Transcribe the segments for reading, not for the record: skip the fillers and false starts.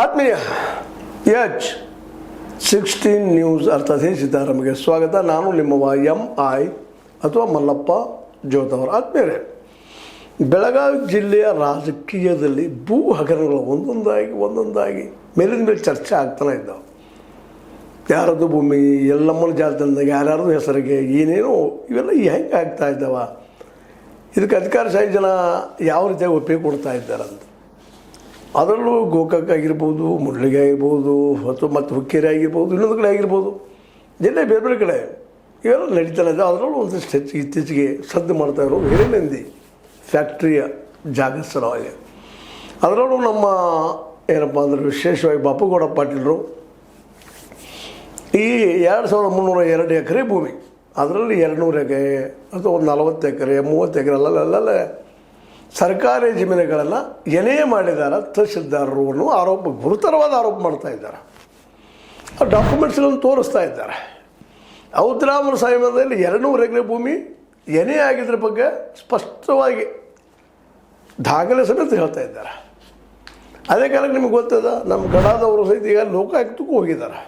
ಆತ್ಮೀಯ H16 news ಅರ್ಥಾತ್ ಸೀತಾರಾಮ್ಗೆ ಸ್ವಾಗತ. ನಾನು ನಿಮ್ಮವ MI ಅಥವಾ ಮಲ್ಲಪ್ಪ ಜೋತವರ. ಆತ್ಮೀಯರೇ, ಬೆಳಗಾವಿ ಜಿಲ್ಲೆಯ ರಾಜಕೀಯದಲ್ಲಿ ಭೂ ಹಗರಣಗಳು ಒಂದೊಂದಾಗಿ ಮೇಲಿನ ಮೇಲೆ ಚರ್ಚೆ ಆಗ್ತಾನೆ ಇದ್ದಾವೆ. ಯಾರದು ಭೂಮಿ, ಎಲ್ಲಮ್ಮನ ಜಾಲತಾಣದಾಗ ಯಾರ್ಯಾರ್ದು ಹೆಸರಿಗೆ ಏನೇನೋ ಇವೆಲ್ಲ ಹೆಂಗೆ ಆಗ್ತಾ ಇದ್ದಾವ, ಇದಕ್ಕೆ ಅಧಿಕಾರಶಾಹಿ ಜನ ಯಾವ ರೀತಿಯಾಗಿ ಒಪ್ಪಿಗೆ ಕೊಡ್ತಾ ಇದ್ದಾರಂತ. ಅದರಲ್ಲೂ ಗೋಕಾಕ್ ಆಗಿರ್ಬೋದು, ಮುಡ್ಲಿಗೆ ಆಗಿರ್ಬೋದು, ಮತ್ತು ಹುಕ್ಕೇರಿ ಆಗಿರ್ಬೋದು, ಇನ್ನೊಂದು ಕಡೆ ಆಗಿರ್ಬೋದು, ಜಿಲ್ಲೆ ಬೇರೆ ಬೇರೆ ಕಡೆ ಇವೆಲ್ಲ ನಡೀತಾನೆ ಇದೆ. ಅದರಲ್ಲೂ ಒಂದಷ್ಟು ಇತ್ತೀಚೆಗೆ ಸದ್ದು ಮಾಡ್ತಾ ಇರೋದು ಹಿರೇನಂದಿ ಫ್ಯಾಕ್ಟ್ರಿಯ ಜಾಗ ಸಲುವಾಗಿ. ಅದರಲ್ಲೂ ನಮ್ಮ ಏನಪ್ಪ ಅಂದರೆ ವಿಶೇಷವಾಗಿ ಬಾಪುಗೌಡ ಪಾಟೀಲರು ಈ 2302 ಎಕರೆ ಭೂಮಿ, ಅದರಲ್ಲಿ 200 ಎಕರೆ ಅಥವಾ ಒಂದು 40 ಎಕರೆ 30 ಎಕರೆ ಅಲ್ಲೆಲ್ಲ ಸರ್ಕಾರಿ ಜಮೀನುಗಳನ್ನು ಏನೇ ಮಾಡಿದ್ದಾರೆ ತಹಶೀಲ್ದಾರರು ಅನ್ನೋ ಆರೋಪ, ಗುರುತರವಾದ ಆರೋಪ ಮಾಡ್ತಾ ಇದ್ದಾರೆ. ಆ ಡಾಕ್ಯುಮೆಂಟ್ಸ್ಗಳನ್ನು ತೋರಿಸ್ತಾ ಇದ್ದಾರೆ. ಔದ್ರಾಮರ ಸಾಹಿಬದಲ್ಲಿ 200 ಎಕರೆ ಭೂಮಿ ಏನೇ ಆಗಿದ್ರ ಬಗ್ಗೆ ಸ್ಪಷ್ಟವಾಗಿ ದಾಖಲೆ ಸಮೇತ ಹೇಳ್ತಾ ಇದ್ದಾರೆ. ಅದೇ ಕಾಲಕ್ಕೆ ನಿಮಗೆ ಗೊತ್ತದ, ನಮ್ಮ ಗಡಾದವರು ಸಹಿತ ಈಗ ಲೋಕಾಯುಕ್ತಕ್ಕೂ ಹೋಗಿದ್ದಾರೆ.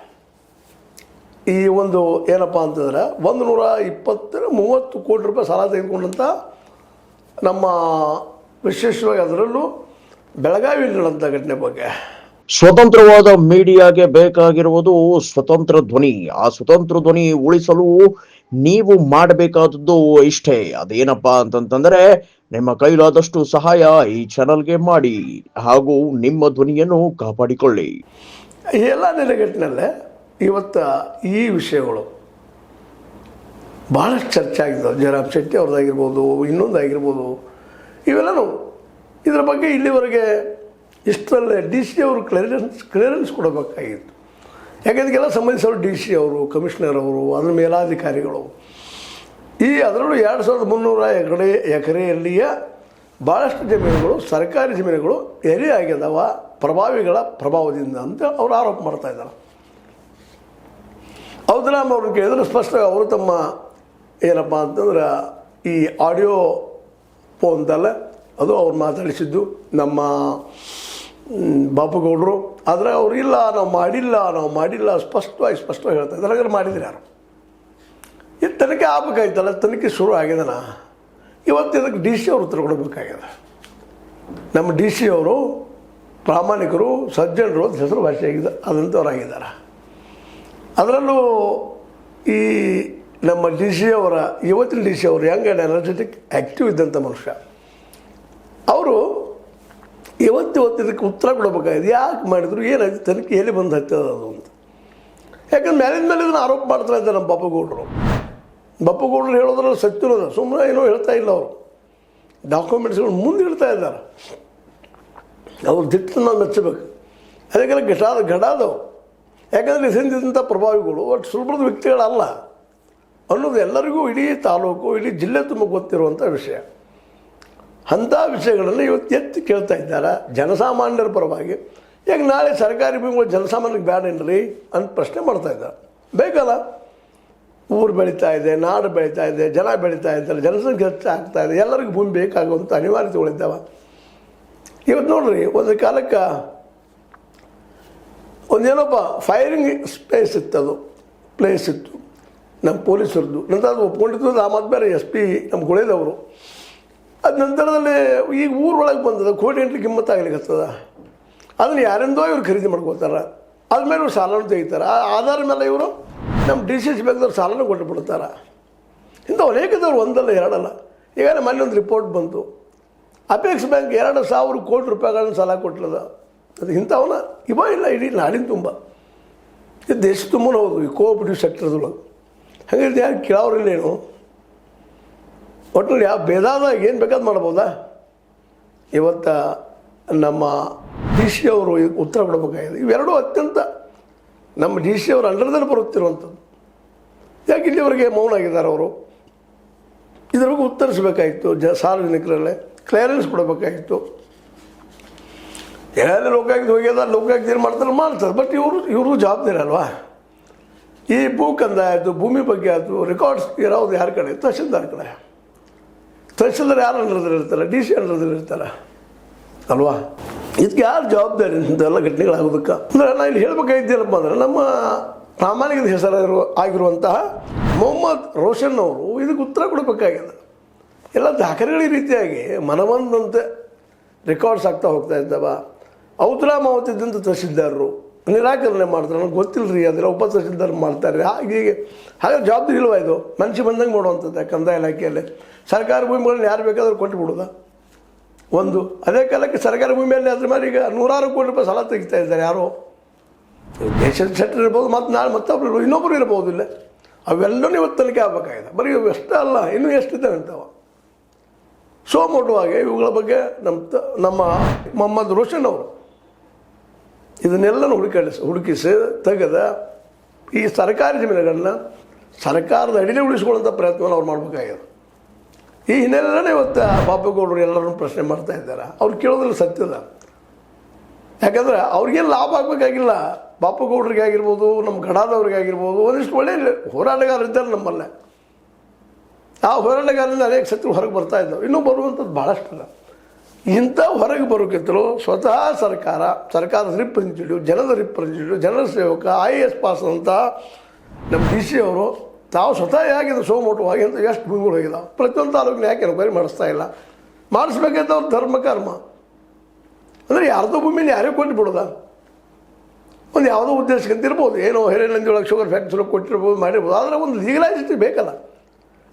ಈ ಒಂದು ಏನಪ್ಪ ಅಂತಂದ್ರೆ 120-30 ಕೋಟಿ ರೂಪಾಯಿ ಸಾಲ ತೆಗೆದುಕೊಂಡಂಥ ನಮ್ಮ ವಿಶೇಷವಾಗಿ ಅದರಲ್ಲೂ ಬೆಳಗಾವಿಯಲ್ಲಿ ನಡೆದಂಥ ಘಟನೆ ಬಗ್ಗೆ. ಸ್ವತಂತ್ರವಾದ ಮೀಡಿಯಾಗೆ ಬೇಕಾಗಿರುವುದು ಸ್ವತಂತ್ರ ಧ್ವನಿ. ಆ ಸ್ವತಂತ್ರ ಧ್ವನಿ ಉಳಿಸಲು ನೀವು ಮಾಡಬೇಕಾದದ್ದು ಇಷ್ಟೇ. ಅದೇನಪ್ಪಾ ಅಂತಂತಂದ್ರೆ, ನಿಮ್ಮ ಕೈಲಾದಷ್ಟು ಸಹಾಯ ಈ ಚಾನಲ್ಗೆ ಮಾಡಿ ಹಾಗೂ ನಿಮ್ಮ ಧ್ವನಿಯನ್ನು ಕಾಪಾಡಿಕೊಳ್ಳಿ. ಎಲ್ಲ ನೆಲೆಗಟ್ಟಿನಲ್ಲೇ ಇವತ್ತು ಈ ವಿಷಯಗಳು ಭಾಳಷ್ಟು ಚರ್ಚೆ ಆಗಿದ್ದಾವೆ. ಜಯರಾಮ್ ಶೆಟ್ಟಿ ಅವ್ರದ್ದಾಗಿರ್ಬೋದು, ಇನ್ನೊಂದಾಗಿರ್ಬೋದು, ಇವೆಲ್ಲನೂ ಇದರ ಬಗ್ಗೆ ಇಲ್ಲಿವರೆಗೆ ಇಷ್ಟರಲ್ಲೇ DC ಅವರು ಕ್ಲಿಯರೆನ್ಸ್ ಕೊಡಬೇಕಾಗಿತ್ತು. ಯಾಕೆ ಇದಕ್ಕೆಲ್ಲ ಸಂಬಂಧಿಸಿದವರು DC ಅವರು, ಕಮಿಷನರ್ ಅವರು, ಅದರ ಮೇಲಾಧಿಕಾರಿಗಳು. ಅದರಲ್ಲೂ 2300 ಎಕರೆಯಲ್ಲಿಯ ಭಾಳಷ್ಟು ಜಮೀನುಗಳು ಸರ್ಕಾರಿ ಜಮೀನುಗಳು ಎರೆ ಆಗಿದ್ದಾವ ಪ್ರಭಾವಿಗಳ ಪ್ರಭಾವದಿಂದ ಅಂತ ಅವರು ಆರೋಪ ಮಾಡ್ತಾ ಇದ್ದಾರೆ. ಔದ್ರಾಮ್ ಅವ್ರನ್ನ ಕೇಳಿದ್ರೆ ಸ್ಪಷ್ಟವಾಗಿ ಅವರು ತಮ್ಮ ಏನಪ್ಪ ಅಂತಂದ್ರೆ ಈ ಆಡಿಯೋ ಫೋನ್ದಲ್ಲ, ಅದು ಅವ್ರು ಮಾತಾಡಿಸಿದ್ದು ನಮ್ಮ ಬಾಪುಗೌಡರು. ಆದರೆ ಅವರು ಇಲ್ಲ, ನಾವು ಮಾಡಿಲ್ಲ ಸ್ಪಷ್ಟವಾಗಿ ಹೇಳ್ತಾ ಇದ್ದಾರೆ. ಹಾಗಾದ್ರೆ ಮಾಡಿದ್ರೆ ಯಾರು? ಇದು ತನಿಖೆ ಆಗಬೇಕಾಯ್ತಲ್ಲ, ತನಿಖೆ ಶುರು ಆಗಿದೆನಾ? ಇವತ್ತು ಇದಕ್ಕೆ DC ಅವರು ಉತ್ತರ ಕೊಡಬೇಕಾಗಿದೆ. ನಮ್ಮ DC ಅವರು ಪ್ರಾಮಾಣಿಕರು, ಸಜ್ಜನರು ಅಂತ ಹೆಸರು ಭಾಷೆಯಾಗಿದೆ, ಅದಂಥವ್ರಾಗಿದ್ದಾರೆ. ಅದರಲ್ಲೂ ಈ ನಮ್ಮ ಇವತ್ತಿನ DC ಅವರು ಯಂಗ್ ಆ್ಯಂಡ್ ಎನರ್ಜೆಟಿಕ್ ಆ್ಯಕ್ಟಿವ್ ಇದ್ದಂಥ ಮನುಷ್ಯ. ಅವರು ಇವತ್ತು ಇದಕ್ಕೆ ಉತ್ತರ ಕೊಡಬೇಕಾಗಿದೆ. ಯಾಕೆ ಮಾಡಿದ್ರು, ಏನಾಯ್ತು, ತನಿಖೆ ಎಲ್ಲಿ ಬಂದು ಹತ್ತದ ಅದು ಅಂತ. ಯಾಕಂದ್ರೆ ಮೇಲಿನ ಮೇಲೆ ಇದನ್ನು ಆರೋಪ ಮಾಡ್ತಾ ಇದ್ದಾರೆ ನಮ್ಮ ಬಾಪುಗೌಡರು ಹೇಳೋದ್ರಲ್ಲಿ ಸತ್ಯನದ, ಸುಮ್ಮನೆ ಏನೋ ಹೇಳ್ತಾ ಇಲ್ಲ. ಅವರು ಡಾಕ್ಯುಮೆಂಟ್ಸ್ಗಳು ಮುಂದೆ ಇಡ್ತಾ ಇದ್ದಾರೆ. ಅವ್ರು ದಿಟ್ಟನ್ನು ನಾವು ಮೆಚ್ಚಬೇಕು. ಅದಕ್ಕೆಲ್ಲ ಗಡಾದವು. ಯಾಕಂದರೆ ಹಿಂದಿದ್ದಂಥ ಪ್ರಭಾವಿಗಳು ಒಟ್ಟು ಸುಲಭದ ವ್ಯಕ್ತಿಗಳಲ್ಲ ಅನ್ನೋದು ಎಲ್ಲರಿಗೂ, ಇಡೀ ತಾಲೂಕು, ಇಡೀ ಜಿಲ್ಲೆ ತುಂಬ ಗೊತ್ತಿರುವಂಥ ವಿಷಯ. ಅಂಥ ವಿಷಯಗಳನ್ನು ಇವತ್ತು ಎತ್ತಿ ಕೇಳ್ತಾ ಇದ್ದಾರೆ ಜನಸಾಮಾನ್ಯರ ಪರವಾಗಿ. ಈಗ ನಾಳೆ ಸರ್ಕಾರಿ ಭೂಮಿಗಳು ಜನಸಾಮಾನ್ಯರಿಗೆ ಬೇಡೇನ್ರಿ ಅಂತ ಪ್ರಶ್ನೆ ಮಾಡ್ತಾ ಇದ್ದಾರೆ. ಬೇಕಲ್ಲ, ಊರು ಬೆಳೀತಾ ಇದೆ, ನಾಡು ಬೆಳೀತಾ ಇದೆ, ಜನ ಬೆಳೀತಾ ಇದ್ದಾರೆ, ಜನಸಂಖ್ಯೆ ಹೆಚ್ಚಾಗ್ತಾ ಇದೆ, ಎಲ್ಲರಿಗೂ ಭೂಮಿ ಬೇಕಾಗುವಂಥ ಅನಿವಾರ್ಯತೆಗಳಿದ್ದಾವೆ. ಇವತ್ತು ನೋಡ್ರಿ, ಒಂದು ಕಾಲಕ್ಕೆ ಒಂದೇನೊಬ್ಬ ಫೈರಿಂಗ್ ಸ್ಪೇಸ್ ಇತ್ತು, ಅದು ಪ್ಲೇಸ್ ಇತ್ತು ನಮ್ಮ ಪೊಲೀಸರದ್ದು. ನಂತರ ಅದು ಒಪ್ಕೊಂಡಿದ್ದು ಆ ಮತ್ತು ಬೇರೆ SP ನಮ್ಮ ಗುಳೇದವರು. ಅದು ನಂತರದಲ್ಲಿ ಈಗ ಊರೊಳಗೆ ಬಂದದ ಕೋಟಿ ಕಿಮ್ಮತ್ತಾಗಲಿಕ್ಕತ್ತದ. ಅದನ್ನು ಯಾರಿಂದೋ ಇವ್ರು ಖರೀದಿ ಮಾಡ್ಕೋತಾರೆ. ಆದಮೇಲೆ ಇವ್ರು ಸಾಲನೂ ತೆಗಿತಾರೆ. ಆ ಆಧಾರ ಮೇಲೆ ಇವರು ನಮ್ಮ DCC ಬ್ಯಾಂಕ್ದವ್ರು ಸಾಲನೂ ಕೊಟ್ಟು ಬಿಡ್ತಾರೆ. ಇಂಥ ಅನೇಕದವ್ರು ಒಂದಲ್ಲ ಎರಡಲ್ಲ. ಈಗಾಗಲೇ ಮೊನ್ನೆ ಒಂದು ರಿಪೋರ್ಟ್ ಬಂತು, ಅಪೆಕ್ಸ್ ಬ್ಯಾಂಕ್ 2,000 ಕೋಟಿ ರೂಪಾಯಿಗಳನ್ನು ಸಾಲ ಕೊಟ್ಟದ. ಅದು ಇಂಥವನ್ನ ಇಲ್ಲ ಇಡೀ ನಾಡಿನ ತುಂಬ, ಇದು ದೇಶ ತುಂಬ ಹೌದು. ಈ ಕೋಆಪರೇಟಿವ್ ಸೆಕ್ಟರ್ದೊಳಗೆ ಹಾಗಾಗಿ ಯಾರು ಕೇಳೋರಿಲ್ಲೇನು? ಒಟ್ಟಿನಲ್ಲಿ ಯಾವ ಭೇದಾದಾಗ ಏನು ಬೇಕಾದ್ರು ಮಾಡ್ಬೋದಾ? ಇವತ್ತು ನಮ್ಮ DC ಅವರು ಉತ್ತರ ಕೊಡಬೇಕಾಗಿದೆ. ಇವೆರಡೂ ಅತ್ಯಂತ ನಮ್ಮ DC ಅವರು ಅಂಡರ್ದಲ್ಲಿ ಬರುತ್ತಿರುವಂಥದ್ದು. ಯಾಕೆ ಇಲ್ಲಿವರೆಗೆ ಮೌನ ಆಗಿದ್ದಾರೆ ಅವರು? ಇದ್ರ ಬಗ್ಗೆ ಉತ್ತರಿಸಬೇಕಾಗಿತ್ತು. ಸಾರ್ವಜನಿಕರಲ್ಲೇ ಕ್ಲಿಯರೆನ್ಸ್ ಕೊಡಬೇಕಾಗಿತ್ತು. ಎಲ್ಲ ಲೋಕಾಯುಕ್ತ ಹೋಗ್ಯದ, ಲೋಕಾಯುಕ್ತ ಏನು ಮಾಡ್ತಾರೆ. ಬಟ್ ಇವರು ಜವಾಬ್ದಾರಿ ಅಲ್ವಾ? ಈ ಭೂ ಕಂದಾಯ ಆಯಿತು, ಭೂಮಿ ಬಗ್ಗೆ ಆಯಿತು, ರೆಕಾರ್ಡ್ಸ್ ಇರೋದು ಯಾರ ಕಡೆ? ತಹಶೀಲ್ದಾರ್ ಕಡೆ. ತಹಶೀಲ್ದಾರ್ ಯಾರು ಅಂಡರ್ದಲ್ಲಿ ಇರ್ತಾರೆ? DC ಅಂಡರ್ದಲ್ಲಿ ಇರ್ತಾರೆ ಅಲ್ವಾ? ಇದಕ್ಕೆ ಯಾರು ಜವಾಬ್ದಾರಿ ಇಂಥೆಲ್ಲ ಘಟನೆಗಳಾಗೋದಕ್ಕೆ? ಅಂದರೆ ನಾನು ಇಲ್ಲಿ ಹೇಳ್ಬೇಕಾಗಿದ್ದೇನಪ್ಪ ಅಂದರೆ, ನಮ್ಮ ಪ್ರಾಮಾಣಿಕದ ಹೆಸರು ಆಗಿರುವಂತಹ ಮೊಹಮ್ಮದ್ ರೋಷನ್ ಅವರು ಇದಕ್ಕೆ ಉತ್ತರ ಕೊಡಬೇಕಾಗಿದೆ. ಎಲ್ಲ ದಾಖಲೆಗಳ ರೀತಿಯಾಗಿ ಮನವಂದಂತೆ ರೆಕಾರ್ಡ್ಸ್ ಆಗ್ತಾ ಹೋಗ್ತಾ ಇದ್ದಾವ. ಔದ್ರಾಮಾವತಿದ್ದಂಥ ತಹಸೀಲ್ದಾರರು ನಿರಾಕರಣೆ ಮಾಡ್ತಾರೆ, ನನಗೆ ಗೊತ್ತಿಲ್ಲ ರೀ, ಅದರ ಉಪ ತಹಸೀಲ್ದಾರ್ ಮಾಡ್ತಾರೆ. ಹೀಗೆ ಹಾಗಾದ್ರೆ ಜವಾಬ್ದಾರಿ ಇಲ್ವಾ ಇದು? ಮನುಷ್ಯ ಬಂದಂಗೆ ಮಾಡುವಂಥದ್ದು ಕಂದಾಯ ಇಲಾಖೆಯಲ್ಲಿ ಸರ್ಕಾರ ಭೂಮಿಗಳನ್ನ ಯಾರು ಬೇಕಾದ್ರೂ ಕೊಟ್ಟು ಬಿಡೋದ ಒಂದು. ಅದೇ ಕಾಲಕ್ಕೆ ಸರ್ಕಾರ ಭೂಮಿಯಲ್ಲಿ ಅದ್ರ ಮೇಲೆ ಈಗ 100 ಕೋಟಿ ರೂಪಾಯಿ ಸಾಲ ತೆಗಿತಾ ಇದ್ದಾರೆ. ಯಾರೋ ದೇಶದ ಸೆಟ್ರ್ ಇರ್ಬೋದು, ಮತ್ತು ನಾಳೆ ಮತ್ತೊಬ್ಬರು ಇರ್ಬೋದು, ಇನ್ನೊಬ್ಬರು ಇರ್ಬೋದು. ಇಲ್ಲ, ಅವೆಲ್ಲವೂ ಇವತ್ತು ತನಿಖೆ ಆಗಬೇಕಾಗಿದೆ. ಬರೀ ಇವು ಅಷ್ಟೇ ಅಲ್ಲ, ಇನ್ನೂ ಎಷ್ಟಿದ್ದಾವೆ ಅಂತವ. ಸೋಮೋಟವಾಗಿ ಇವುಗಳ ಬಗ್ಗೆ ನಮ್ಮ ಮೊಹಮ್ಮದ್ ರೋಷನ್ ಅವರು ಇದನ್ನೆಲ್ಲನೂ ಹುಡುಕಿಸಿ ತೆಗೆದ ಈ ಸರ್ಕಾರಿ ಜಮೀನುಗಳನ್ನ ಸರ್ಕಾರದ ಅಡಿಲೇ ಉಳಿಸ್ಕೊಳ್ಳೋಂಥ ಪ್ರಯತ್ನವನ್ನು ಅವ್ರು ಮಾಡಬೇಕಾಗಿದೆ. ಈ ಹಿನ್ನೆಲೆನೇ ಇವತ್ತು ಬಾಪೇಗೌಡರು ಎಲ್ಲರನ್ನೂ ಪ್ರಶ್ನೆ ಮಾಡ್ತಾ ಇದ್ದಾರೆ. ಅವ್ರು ಕೇಳೋದ್ರಲ್ಲಿ ಸತ್ಯದ. ಯಾಕಂದರೆ ಅವ್ರಿಗೇನು ಲಾಭ ಆಗಬೇಕಾಗಿಲ್ಲ. ಬಾಪೇಗೌಡರಿಗೆ ಆಗಿರ್ಬೋದು, ನಮ್ಮ ಗಡಾದವ್ರಿಗೆ ಆಗಿರ್ಬೋದು, ಒಂದಿಷ್ಟು ಒಳ್ಳೆಯ ಹೋರಾಟಗಾರರಿದ್ದಾರೆ ನಮ್ಮಲ್ಲೇ. ಆ ಹೋರಾಟಗಾರರಿಂದ ಅನೇಕ ಸತ್ರು ಹೊರಗೆ ಬರ್ತಾ ಇದ್ದಾವೆ, ಇನ್ನೂ ಬರುವಂಥದ್ದು ಭಾಳಷ್ಟಿಲ್ಲ. ಇಂಥ ಹೊರಗೆ ಬರೋಕ್ಕಿಂತಲೂ ಸ್ವತಃ ಸರ್ಕಾರದ ರಿಪ್ರೆಸೆಂಟೇಟಿವ್, ಜನದ ರಿಪ್ರೆಸೆಂಟೇಟಿವ್, ಜನರ ಸೇವಕ, IAS ಪಾಸ್ ಅಂತ ನಮ್ಮ DC ಅವರು ತಾವು ಸ್ವತಃ ಹೇಗಿದೆ ಸೋಮೋಟವಾಗಿ ಅಂತ ಎಷ್ಟು ಭೂಮಿಗಳು ಹೋಗಿದಾವೆ. ಪ್ರತಿಯೊಂದು ತಾಲೂಕಿನ ಯಾಕೆ ಎನ್ಕ್ವೈರಿ ಮಾಡಿಸ್ತಾ ಇಲ್ಲ? ಮಾಡಿಸ್ಬೇಕಂತ ಅವ್ರ ಧರ್ಮಕರ್ಮ. ಅಂದರೆ ಯಾರ್ದೋ ಭೂಮಿನ ಯಾರಿಗೂ ಕೊಟ್ಟು ಬಿಡೋದ? ಒಂದು ಯಾವುದೋ ಉದ್ದೇಶಕ್ಕಂತ ಇರ್ಬೋದು, ಏನೋ ಹಿರೇನಂದಿಯೊಳಗೆ ಶುಗರ್ ಫ್ಯಾಕ್ಟ್ರಿ ಕೊಟ್ಟಿರ್ಬೋದು, ಮಾಡಿರ್ಬೋದು. ಆದರೆ ಒಂದು ಲೀಗಲೈಸ್ ಬೇಕಲ್ಲ.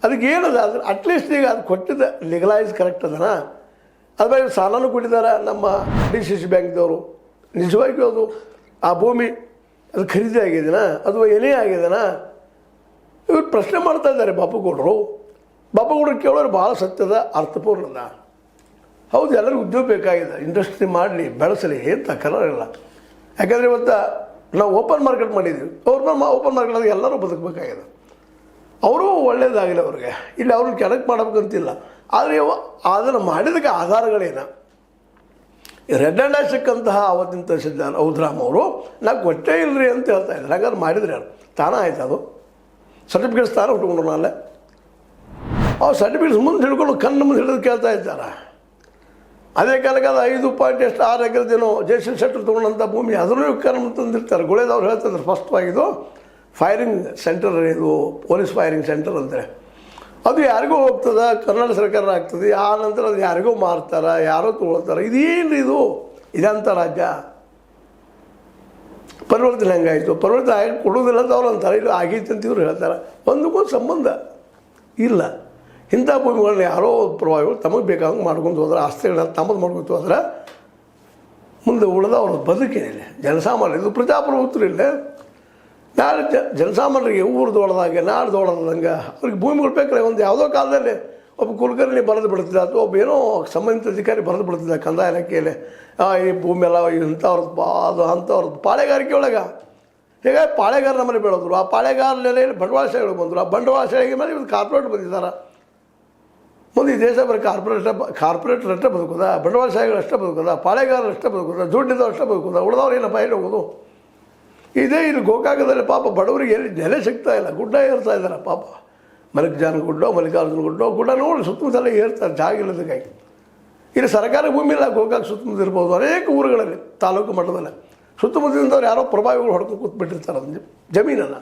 ಅದಕ್ಕೆ ಏನದ? ಅದು ಅಟ್ಲೀಸ್ಟ್ ಈಗ ಅದು ಕೊಟ್ಟಿದ್ದ ಲೀಗಲೈಸ್ ಕರೆಕ್ಟ್ ಅದನಾ? ಅದ್ರ ಬಗ್ಗೆ ಸಾಲನೂ ಕೊಟ್ಟಿದ್ದಾರೆ ನಮ್ಮ DCC ಬ್ಯಾಂಕ್ದವರು. ನಿಜವಾಗಿಯೂ ಅದು ಆ ಭೂಮಿ ಅದು ಖರೀದಿ ಆಗಿದೆನಾ ಅಥವಾ ಏನೇ ಆಗಿದೆನಾ? ಇವ್ರು ಪ್ರಶ್ನೆ ಮಾಡ್ತಾ ಇದ್ದಾರೆ ಬಾಪೇಗೌಡರು. ಬಾಪೇಗೌಡರು ಕೇಳೋರು ಭಾಳ ಸತ್ಯದ, ಅರ್ಥಪೂರ್ಣದ. ಹೌದು, ಎಲ್ಲರಿಗೂ ಉದ್ಯೋಗ ಬೇಕಾಗಿದೆ, ಇಂಡಸ್ಟ್ರಿ ಮಾಡಲಿ, ಬೆಳೆಸಲಿ, ಏನು ತಕರಾರಿಲ್ಲ. ಯಾಕಂದರೆ ಇವತ್ತು ನಾವು ಓಪನ್ ಮಾರ್ಕೆಟ್ ಮಾಡಿದ್ದೀವಿ, ಅವ್ರನ್ನ ಓಪನ್ ಮಾರ್ಕೆಟ್ ಎಲ್ಲರೂ ಬದುಕಬೇಕಾಗಿದೆ. ಅವರು ಒಳ್ಳೇದಾಗಿಲ್ಲ ಅವ್ರಿಗೆ, ಇಲ್ಲಿ ಅವ್ರನ್ನ ಕೆಳಕ್ಕೆ ಮಾಡಬೇಕಂತಿಲ್ಲ. ಆದರೆ ಅದನ್ನು ಮಾಡಿದಕ್ಕೆ ಆಧಾರಗಳೇನು? ರೆಡ್ ಹ್ಯಾಂಡ್ ಸಿಕ್ಕಂತಹ ಅವತ್ತಿನ ತಹಸೀಲ್ದಾರ್ ಔದ್ರಾಮ್ ಅವರು ನಾವು ಕೊಟ್ಟೇ ಇಲ್ಲರಿ ಅಂತ ಹೇಳ್ತಾ ಇದ್ದಾರೆ. ಹಾಗಾದ್ರೆ ಮಾಡಿದ್ರೆ ಯಾರು? ತಾನೇ ಆಯ್ತು, ಅದು ಸರ್ಟಿಫಿಕೇಟ್ಸ್ ತಾನೇ ಉಟ್ಕೊಂಡ್ರು. ನಾಳೆ ಅವ್ರು ಸರ್ಟಿಫಿಕೇಟ್ಸ್ ಮುಂದೆ ಹಿಡ್ಕೊಂಡು ಕಣ್ಣು ಮುಂದೆ ಹಿಡಿದು ಕೇಳ್ತಾ ಇದ್ದಾರೆ. ಅದೇ ಕಾಲಕ್ಕೆ ಅದು 5.6 ಎಕರೆದೇನೋ JC ಶೆಟ್ಟರ್ ತೊಗೊಂಡಂಥ ಭೂಮಿ, ಅದನ್ನು ಕಣ್ಣು ತಂದಿರ್ತಾರೆ. ಗುಳೇದವ್ರು ಹೇಳ್ತಿದ್ರು ಫಸ್ಟ್ವಾಗಿದ್ದು ಫೈರಿಂಗ್ ಸೆಂಟರ್, ಇದು ಪೊಲೀಸ್ ಫೈರಿಂಗ್ ಸೆಂಟರ್ ಅಂತಾರೆ. ಅದು ಯಾರಿಗೂ ಹೋಗ್ತದೆ, ಕರ್ನಾಟಕ ಸರ್ಕಾರ ಆಗ್ತದೆ. ಆ ನಂತರ ಅದು ಯಾರಿಗೂ ಮಾರ್ತಾರೆ, ಯಾರೋ ತೊಗೊಳ್ತಾರೆ. ಇದೇನು ಇದಂಥ ರಾಜ್ಯ? ಪರಿವರ್ತನೆ ಹೆಂಗಾಯಿತು? ಪರಿವರ್ತನೆ ಆಗಿ ಕೊಡೋದಿಲ್ಲ ಅಂತ ಅವ್ರು ಅಂತಾರೆ, ಇದು ಆಗೈತೆ ಅಂತ ಇವ್ರು ಹೇಳ್ತಾರೆ. ಒಂದಕ್ಕೊಂದು ಸಂಬಂಧ ಇಲ್ಲ. ಇಂಥ ಭೂಮಿಗಳನ್ನ ಯಾರೋ ಪ್ರಭಾವಿಗಳು ತಮಗೆ ಬೇಕಾದಂಗೆ ಮಾಡ್ಕೊಂಡು ಹೋದ್ರೆ, ಆಸ್ತಿಗಳನ್ನ ತಮ್ಮದು ಮಾಡ್ಕೊತ ಹೋದ್ರೆ ಮುಂದೆ ಉಳಿದ ಅವ್ರ ಬದುಕೇನಿಲ್ಲ. ಜನಸಾಮಾನ್ಯ ಇದು ಪ್ರಜಾಪ್ರಭುತ್ವ ಇಲ್ಲ. ನಾಳೆ ಜನಸಾಮಾನ್ಯರಿಗೆ ಊರು ದೊಡ್ಡದಾಗೆ, ನಾಡು ದೊಡ್ಡದಂಗೆ ಅವ್ರಿಗೆ ಭೂಮಿಗಳು ಬೇಕಾದ್ರೆ ಒಂದು ಯಾವುದೋ ಕಾಲದಲ್ಲಿ ಒಬ್ಬ ಕುಲಕರ್ಣಿ ಬರೆದು ಬಿಡ್ತಿದ್ದ, ಅಥವಾ ಒಬ್ಬ ಏನೋ ಸಂಬಂಧಿತ ಅಧಿಕಾರಿ ಬರೆದು ಬಿಡ್ತಿದ್ದ ಕಂದಾಯ ಇಲಾಖೆಯಲ್ಲಿ, ಈ ಭೂಮಿ ಎಲ್ಲ ಇಂಥವ್ರದ್ದು ಅದು ಅಂಥವ್ರದ್ದು. ಪಾಳೆಗಾರಿಕೆ ಒಳಗೆ ಹೀಗಾಗಿ ಪಾಳೆಗಾರ ನಮ್ಮಲ್ಲಿ ಬೆಳೆದ್ರು. ಆ ಪಾಳೆಗಾರ ನೆಲೆಯಲ್ಲಿ ಬಂಡವಾಳಶಾಹಿಗಳು ಬಂದರು. ಆ ಬಂಡವಾಳಶಾಹಿಗೆ ಮೇಲೆ ಇವತ್ತು ಕಾರ್ಪೊರೇಟ್ ಬಂದಿದ್ದಾರೆ. ಮುಂದೆ ಈ ದೇಶ ಬರೀ ಕಾರ್ಪೊರೇಟರ್ ಅಷ್ಟೇ ಬದುಕೋದ, ಬಂಡವಾಳಶಾಹಿಗಳು ಅಷ್ಟೇ ಬದುಕೋದ, ಪಾಳೆಗಾರರು ಅಷ್ಟೇ ಬದುಕೋದ, ದುಡ್ಡಿದ್ದವ್ರು ಅಷ್ಟೇ ಬದುಕೋದ, ಉಳಿದವ್ರು ಏನಪ್ಪ ಹೇಳಿ ಹೋಗೋದು? ಇದೇ ಇಲ್ಲಿ ಗೋಕಾಕದಲ್ಲಿ ಪಾಪ ಬಡವರಿಗೆ ಎಲ್ಲಿ ನೆಲೆ ಸಿಗ್ತಾ ಇಲ್ಲ, ಗುಡ್ಡ ಏರ್ತಾ ಇದ್ದಾರೆ ಪಾಪ. ಮಲ್ಲಿಕಾರ್ಜುನ ಗುಡ್ಡ ನೋಡಿ ಸುತ್ತಮುತ್ತಲೇ ಏರ್ತಾರೆ ಜಾಗ ಇಲ್ಲದಕ್ಕಾಗಿ. ಇಲ್ಲಿ ಸರ್ಕಾರ ಭೂಮಿ ಇಲ್ಲ, ಗೋಕಾಕ್ ಸುತ್ತಮುತ್ತ ಇರ್ಬೋದು, ಅನೇಕ ಊರುಗಳಲ್ಲಿ ತಾಲೂಕು ಮಟ್ಟದಲ್ಲಿ ಸುತ್ತಮುತ್ತಲಿಂದವ್ರು ಯಾರೋ ಪ್ರಭಾವಿಗಳು ಹೊಡ್ಕೊಂಡು ಕೂತ್ಬಿಟ್ಟಿರ್ತಾರೆ ಅದನ್ನು ಜಮೀನನ್ನು.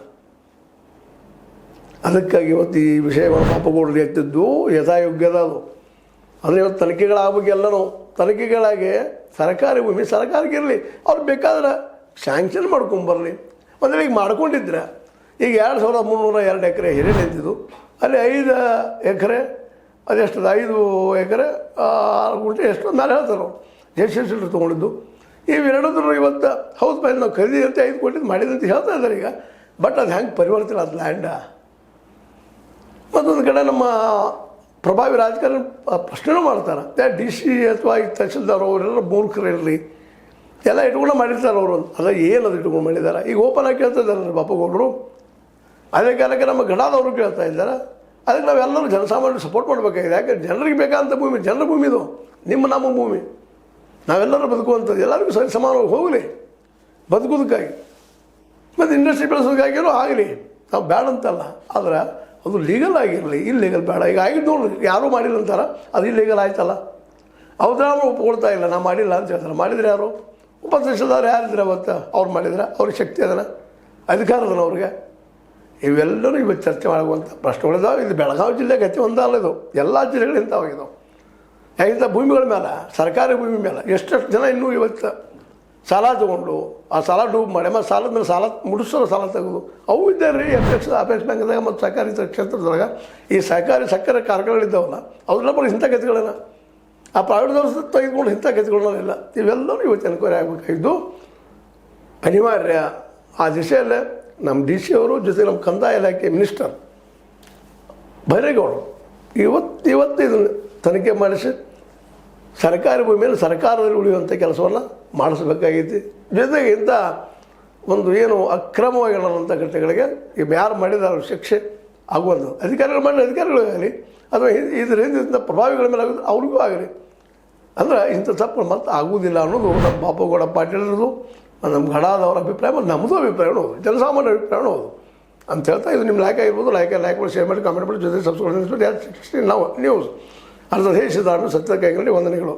ಅದಕ್ಕಾಗಿ ಇವತ್ತು ಈ ವಿಷಯವನ್ನು ಬಾಪೇಗೌಡರು ಎತ್ತಿದ್ದು ಯಥಾಯೋಗ್ಯದ ಅದು. ಅಂದರೆ ಇವತ್ತು ತನಿಖೆಗಳಾಗಬೇಕು. ಎಲ್ಲನೂ ತನಿಖೆಗಳಾಗಿ ಸರ್ಕಾರಿ ಭೂಮಿ ಸರ್ಕಾರಕ್ಕೆ ಇರಲಿ, ಅವ್ರು ಬೇಕಾದ್ರೆ ಸ್ಯಾಂಕ್ಷನ್ ಮಾಡ್ಕೊಂಬರಲಿ. ಅಂದರೆ ಈಗ ಮಾಡ್ಕೊಂಡಿದ್ರೆ ಈಗ 2302 ಎಕರೆ ಹಿರೇ ನಿಂತಿದ್ದು, ಅಲ್ಲಿ 5 ಎಕರೆ ಅದೆಷ್ಟದು 5 ಎಕರೆ 6 ಗುಂಟೆ ಎಷ್ಟು ಮೇಲೆ ಹೇಳ್ತಾರೆ ಅವರು JC ಶೆಟ್ಟರ್ ತೊಗೊಂಡಿದ್ದು. ಇವೆರಡೂ ಇವತ್ತು ಹೌದು ಮೇಲೆ ನಾವು ಖರೀದಿ ಅಂತ 5 ಕೋಟಿ ಮಾಡಿದಂತ ಹೇಳ್ತಾ ಇದ್ದಾರೆ ಈಗ. ಬಟ್ ಅದು ಹೆಂಗೆ ಪರಿವರ್ತನೆ ಅದು ಲ್ಯಾಂಡ? ಮತ್ತೊಂದು ಕಡೆ ನಮ್ಮ ಪ್ರಭಾವಿ ರಾಜಕಾರಣ ಪ್ರಶ್ನೆನೂ ಮಾಡ್ತಾರೆ. DC ಅಥವಾ ಈ ತಹಸೀಲ್ದಾರ್ ಅವರೆಲ್ಲ ಮೂರ್ಖರಿರಲಿ, ಎಲ್ಲ ಇಟ್ಕೊಂಡು ಮಾಡಿರ್ತಾರೆ ಅವರು. ಅಲ್ಲ, ಏನದು ಇಟ್ಕೊಂಡು ಮಾಡಿದ್ದಾರೆ? ಈಗ ಓಪನ್ ಆಗಿ ಕೇಳ್ತಾ ಇದ್ದಾರೆ ಬಾಪೇಗೌಡರು. ಅದೇ ಕಾಲಕ್ಕೆ ನಮ್ಮ ಗಡಾದವರು ಕೇಳ್ತಾ ಇದ್ದಾರೆ. ಅದಕ್ಕೆ ನಾವೆಲ್ಲರೂ ಜನಸಾಮಾನ್ಯರು ಸಪೋರ್ಟ್ ಮಾಡಬೇಕಾಗಿದೆ. ಯಾಕೆ ಜನರಿಗೆ ಬೇಕಾದಂಥ ಭೂಮಿ ಜನರ ಭೂಮಿ ಇದು, ನಮ್ಮ ಭೂಮಿ. ನಾವೆಲ್ಲರೂ ಬದುಕುವಂಥದ್ದು, ಎಲ್ಲರಿಗೂ ಸರಿ ಸಮಾನವಾಗಿ ಹೋಗಲಿ ಬದುಕೋದಕ್ಕಾಗಿ, ಮತ್ತು ಇಂಡಸ್ಟ್ರಿ ಬೆಳೆಸೋದಕ್ಕಾಗಿರೋ ಆಗಲಿ, ನಾವು ಬೇಡ ಅಂತಲ್ಲ. ಆದರೆ ಅದು ಲೀಗಲ್ ಆಗಿರಲಿ, ಇಲ್ಲೀಗಲ್ ಬೇಡ. ಈಗ ಆಗಿದ್ದು ನೋಡ್ರಿ, ಯಾರೂ ಮಾಡಿಲ್ಲ ಅಂತಾರೆ, ಅದು ಇಲ್ಲೀಗಲ್ ಆಯ್ತಲ್ಲ. ಅವ್ರು ಒಪ್ಕೊಳ್ತಾ ಇಲ್ಲ, ನಾ ಮಾಡಿಲ್ಲ ಅಂತ ಹೇಳ್ತಾರೆ. ಮಾಡಿದ್ರೆ ಯಾರು? ಉಪದೇಶದವ್ರು ಯಾರಿದ್ರೆ ಅವತ್ತು? ಅವ್ರು ಮಾಡಿದ್ರೆ ಅವ್ರಿಗೆ ಶಕ್ತಿ ಅದನ, ಅಧಿಕಾರ ಅದನ ಅವ್ರಿಗೆ. ಇವೆಲ್ಲರೂ ಇವತ್ತು ಚರ್ಚೆ ಮಾಡುವಂಥ ಪ್ರಶ್ನೆಗಳಿದಾವೆ. ಇದು ಬೆಳಗಾವಿ ಜಿಲ್ಲೆಗೆ ಅತಿ ಒಂದಲ್ಲ, ಇದು ಎಲ್ಲ ಜಿಲ್ಲೆಗಳು ಇಂಥವಾಗಿದ್ದಾವೆ. ಇಂಥ ಭೂಮಿಗಳ ಮೇಲೆ, ಸರ್ಕಾರಿ ಭೂಮಿ ಮೇಲೆ ಎಷ್ಟೆಷ್ಟು ಜನ ಇನ್ನೂ ಇವತ್ತು ಸಾಲ ತೊಗೊಂಡು ಆ ಸಾಲ ಡೂಬ್ ಮಾಡಿ ಮತ್ತು ಸಾಲದ ಮೇಲೆ ಸಾಲ ಮುಡಿಸೋರು ಸಾಲ ತೆಗೆದು ಅವು ಇದ್ದಾರೆ ರೀ. ಅಪೆಕ್ಸ್ ಬ್ಯಾಂಕ್ದಾಗ ಮತ್ತು ಸಹಕಾರಿ ಕ್ಷೇತ್ರದೊಳಗೆ ಈ ಸಹಕಾರಿ ಸಕ್ಕರೆ ಕಾರ್ಖಾನೆಗಳಿದ್ದಾವಲ್ಲ, ಅವೆಲ್ಲ ಬರೀ ಇಂಥ ಗತಿಗಳನ್ನ ಆ ಪ್ರೈವೇಟ್ದವ್ರು ತೆಗೆದುಕೊಂಡು ಇಂಥ ಗತಿಗಳನ್ನೆಲ್ಲ ಇವೆಲ್ಲರೂ ಇವತ್ತು ಎನ್ಕ್ವೈರಿ ಆಗಬೇಕಾಗಿದ್ದು ಅನಿವಾರ್ಯ. ಆ ದಿಶೆಯಲ್ಲೇ ನಮ್ಮ ಡಿ ಸಿ ಅವರು ಜೊತೆ ನಮ್ಮ ಕಂದಾಯ ಇಲಾಖೆ ಮಿನಿಸ್ಟರ್ ಬೈರೇಗೌಡರು ಇವತ್ತು ಇದನ್ನು ತನಿಖೆ ಮಾಡಿಸಿ ಸರ್ಕಾರಿ ಭೂಮಿಯಲ್ಲಿ ಸರ್ಕಾರದಲ್ಲಿ ಉಳಿಯುವಂಥ ಕೆಲಸವನ್ನು ಮಾಡಿಸ್ಬೇಕಾಗೈತಿ. ಜೊತೆಗೆ ಇಂಥ ಒಂದು ಏನು ಅಕ್ರಮವಾಗಿ ನಡೆದಂಥ ಘಟನೆಗಳಿಗೆ ಯಾರು ಮಾಡಿದಾರ ಶಿಕ್ಷೆ ಆಗುವಂಥದ್ದು ಅಧಿಕಾರಿಗಳು ಮಾಡಿ ಅಧಿಕಾರಿಗಳಿಗಾಗಲಿ ಅಥವಾ ಇದ್ರ ಹಿಂದಿನ ಪ್ರಭಾವಿಗಳ ಮೇಲೆ ಆಗೋದು ಅವ್ರಿಗೂ ಆಗಲಿ. ಅಂದ್ರೆ ಇಂಥ ತಪ್ಪು ಮತ್ತೆ ಆಗುವುದಿಲ್ಲ ಅನ್ನೋದು ನಮ್ಮ ಬಾಪುಗೌಡ ಪಾಟೀಲರದು, ನಮ್ಮ ಗಡಾದವರ ಅಭಿಪ್ರಾಯ ಮತ್ತು ನಮ್ಮದು ಅಭಿಪ್ರಾಯನೂ ಹೌದು, ಜನಸಾಮಾನ್ಯರ ಅಭಿಪ್ರಾಯನೂ ಹೌದು ಅಂತ ಹೇಳ್ತಾ ಇದು ನಿಮ್ಮ ಲೈಕ್ ಆಗಿರ್ಬೋದು. ಲೈಕ್ ಮಾಡಿ ಶೇರ್ ಮಾಡಿ ಕಾಮೆಂಟ್ ಮಾಡಿ ಜೊತೆ ಸಬ್ಸ್ಕ್ರೈಬ್ ಮಾಡಿ. ನಾವು ನ್ಯೂಸ್ ಅರ್ಧ ದೇಶದ ಸತ್ಯ ಕೈಗಳಲ್ಲಿ ವಂದನೆಗಳು.